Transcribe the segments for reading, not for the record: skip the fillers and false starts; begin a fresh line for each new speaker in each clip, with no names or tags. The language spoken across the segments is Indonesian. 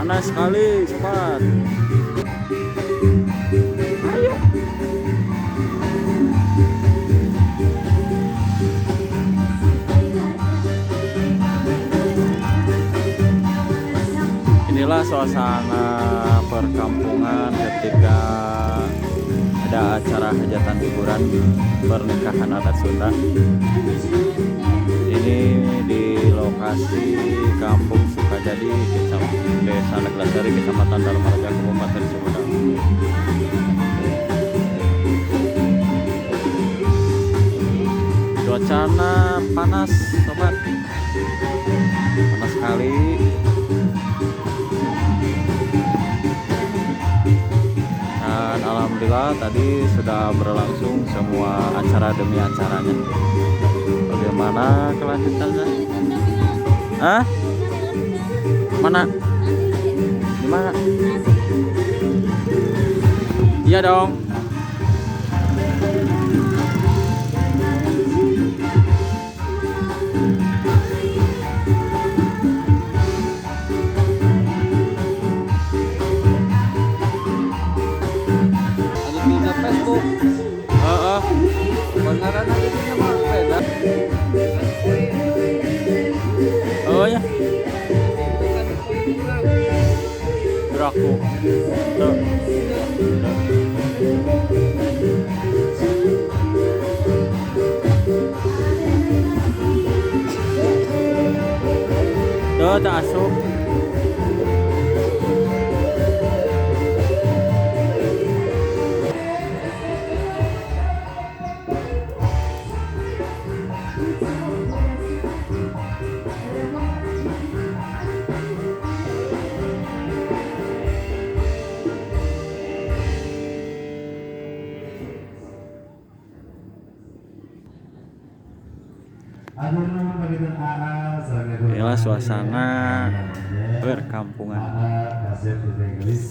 Panas sekali, sobat. Ayo. Inilah suasana perkampungan ketika ada acara hajatan hiburan pernikahan adat Sunda. Ini di lokasi Kampung Sukajadi, Desa Neglasari, Kecamatan Dharmaraja, Kabupaten Sumedang. Cuacanya panas, sobat. Panas sekali. Dan alhamdulillah tadi sudah berlangsung semua acara demi acaranya. Bagaimana kelanjutannya? Hah? Mana? Di mana? Iya dong.
Ada di Facebook. Beneran ada di nama sepeda.
Oh ya. Beraku. Tuh. Tuh tak asup. Inilah suasana perkampungan.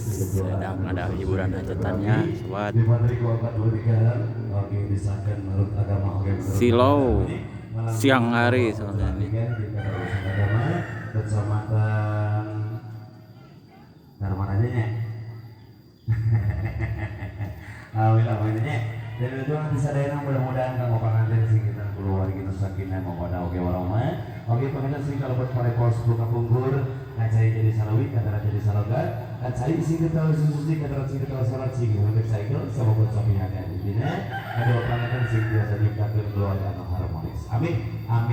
Sedang ada hiburan hajatannya, sobat. Silau siang hari soalnya ini.
Kecamatan Dharmaraja. Amin. Dan itu nanti sadayana mudah-mudahan kanggo panganten sing kita keluar gitu sakinah mawaddah oge warahmah. Oge panganten sing kalebet parekos buka punggur ngacai jadi salawi kadara jadi salogat ngacai sing kita sususi kadara sing kita salat sing motorcycle sama buat sapi hati dina ada panganten sing biasa dikakeun keluarga anu harmonis. Amin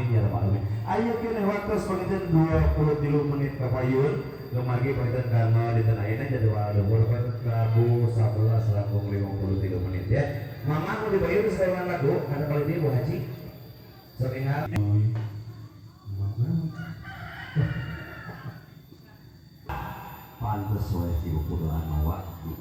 ya rabbal alamin. Ayo kene waktos panganten 23 menit kapayun lumagi panganten karena di tanah ini jadwal Rabu 11:53 menit ya. Mama mau dibayar sekalian lagu, ada kali ini Bu Haji. Seringat. Pantes wae si ukuran waktu.